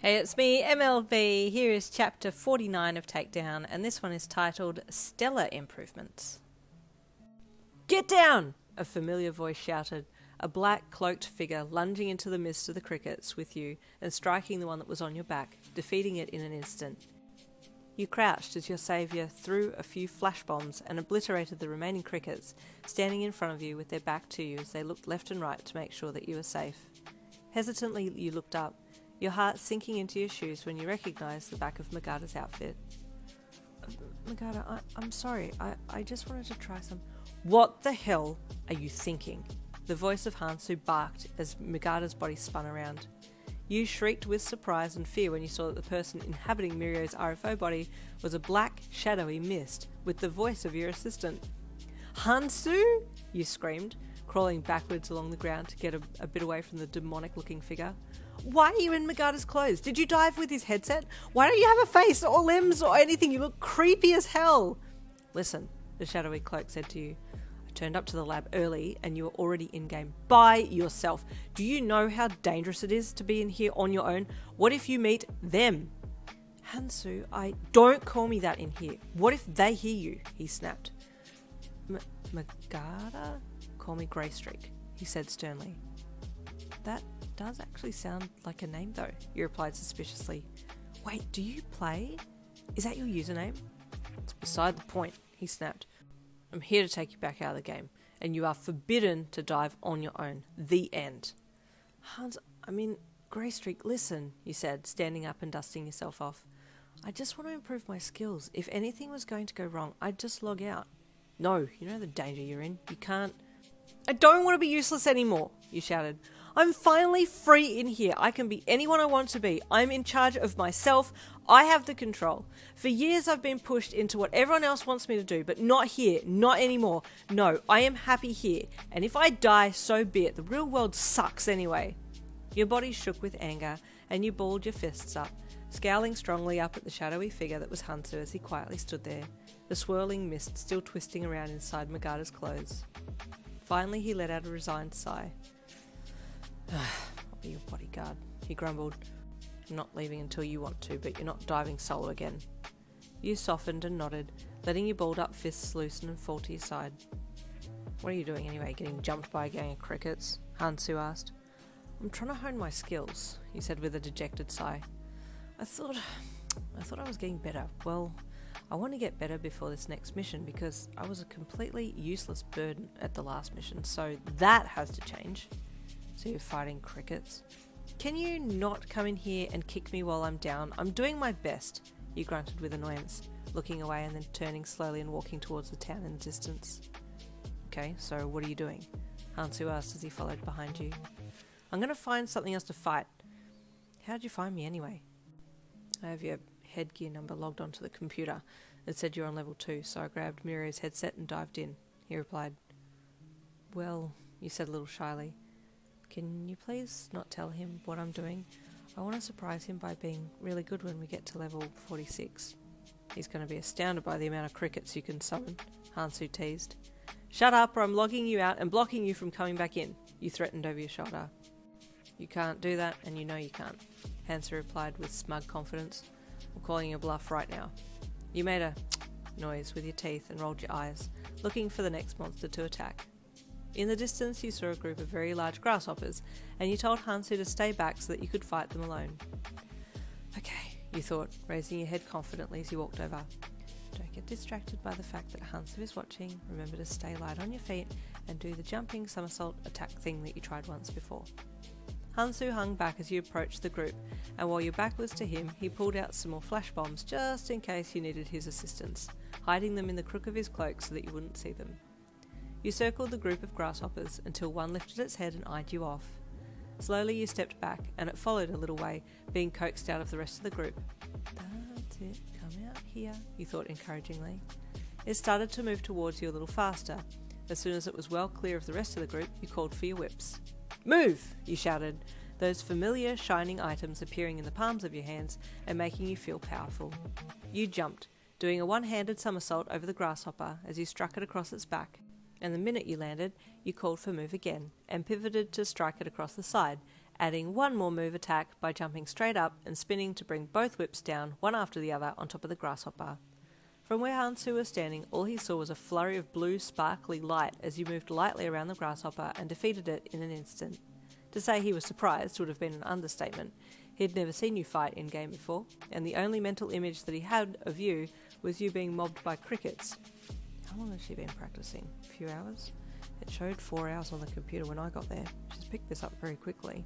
Hey, it's me, MLB. Here is chapter 49 of Takedown, and this one is titled Stellar Improvements. Get down! A familiar voice shouted, a black cloaked figure lunging into the midst of the crickets with you and striking the one that was on your back, defeating it in an instant. You crouched as your saviour threw a few flash bombs and obliterated the remaining crickets, standing in front of you with their back to you as they looked left and right to make sure that you were safe. Hesitantly you looked up, your heart sinking into your shoes when you recognised the back of Magata's outfit. Magata, I'm sorry, I just wanted to try some... What the hell are you thinking? The voice of Hansu barked as Magata's body spun around. You shrieked with surprise and fear when you saw that the person inhabiting Mirio's RFO body was a black, shadowy mist with the voice of your assistant. Hansu? You screamed, crawling backwards along the ground to get a bit away from the demonic-looking figure. Why are you in Magata's clothes? Did you dive with his headset? Why don't you have a face or limbs or anything? You look creepy as hell. Listen, the shadowy cloak said to you. I turned up to the lab early and you were already in-game by yourself. Do you know how dangerous it is to be in here on your own? What if you meet them? Hansu, don't call me that in here. What if they hear you? He snapped. Magata? Call me Greystreak, he said sternly. That does actually sound like a name though, you replied suspiciously. Wait, do you play? Is that your username? It's beside the point, he snapped. I'm here to take you back out of the game, and you are forbidden to dive on your own. The end. Greystreak, listen, you said, standing up and dusting yourself off. I just want to improve my skills. If anything was going to go wrong, I'd just log out. No, you know the danger you're in. You can't... I don't want to be useless anymore, you shouted. I'm finally free in here. I can be anyone I want to be. I'm in charge of myself. I have the control. For years I've been pushed into what everyone else wants me to do, but not here, not anymore. No, I am happy here. And if I die, so be it. The real world sucks anyway. Your body shook with anger, and you balled your fists up, scowling strongly up at the shadowy figure that was Hansu as he quietly stood there, the swirling mist still twisting around inside Magata's clothes. Finally he let out a resigned sigh. I'll be your bodyguard, he grumbled. I'm not leaving until you want to, but you're not diving solo again. You softened and nodded, letting your balled up fists loosen and fall to your side. What are you doing anyway, getting jumped by a gang of crickets? Hansu asked. I'm trying to hone my skills, he said with a dejected sigh. I thought I was getting better. Well, I want to get better before this next mission because I was a completely useless burden at the last mission, so that has to change. So you're fighting crickets. Can you not come in here and kick me while I'm down? I'm doing my best, you grunted with annoyance, looking away and then turning slowly and walking towards the town in the distance. Okay, so what are you doing? Hansu asked as he followed behind you. I'm going to find something else to fight. How'd you find me anyway? I have your headgear number logged onto the computer. It said you're on level 2, so I grabbed Mirio's headset and dived in, he replied. Well, you said a little shyly. Can you please not tell him what I'm doing? I want to surprise him by being really good when we get to level 46. He's going to be astounded by the amount of crickets you can summon, Hansu teased. Shut up or I'm logging you out and blocking you from coming back in, you threatened over your shoulder. You can't do that and you know you can't, Hansu replied with smug confidence. I'm calling your bluff right now. You made a noise with your teeth and rolled your eyes, looking for the next monster to attack. In the distance you saw a group of very large grasshoppers, and you told Hansu to stay back so that you could fight them alone. Okay, you thought, raising your head confidently as you walked over. Don't get distracted by the fact that Hansu is watching. Remember to stay light on your feet and do the jumping somersault attack thing that you tried once before. Hansu hung back as you approached the group, and while your back was to him, he pulled out some more flash bombs just in case you needed his assistance, hiding them in the crook of his cloak so that you wouldn't see them. You circled the group of grasshoppers until one lifted its head and eyed you off. Slowly you stepped back, and it followed a little way, being coaxed out of the rest of the group. That's it, come out here, you thought encouragingly. It started to move towards you a little faster. As soon as it was well clear of the rest of the group, you called for your whips. Move, you shouted, those familiar shining items appearing in the palms of your hands and making you feel powerful. You jumped, doing a one-handed somersault over the grasshopper as you struck it across its back. And the minute you landed, you called for move again, and pivoted to strike it across the side, adding one more move attack by jumping straight up and spinning to bring both whips down, one after the other, on top of the grasshopper. From where Hansu was standing, all he saw was a flurry of blue, sparkly light as you moved lightly around the grasshopper and defeated it in an instant. To say he was surprised would have been an understatement. He had never seen you fight in-game before, and the only mental image that he had of you was you being mobbed by crickets. How long has she been practicing? A few hours? It showed 4 hours on the computer when I got there. She's picked this up very quickly.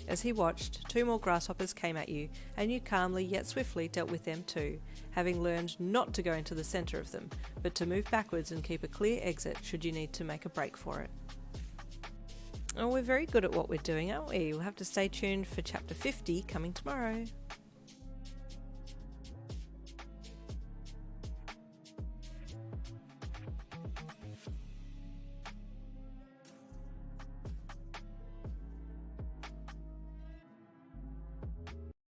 As he watched, 2 more grasshoppers came at you, and you calmly yet swiftly dealt with them too, having learned not to go into the centre of them, but to move backwards and keep a clear exit should you need to make a break for it. Oh, we're very good at what we're doing, aren't we? We'll have to stay tuned for chapter 50 coming tomorrow.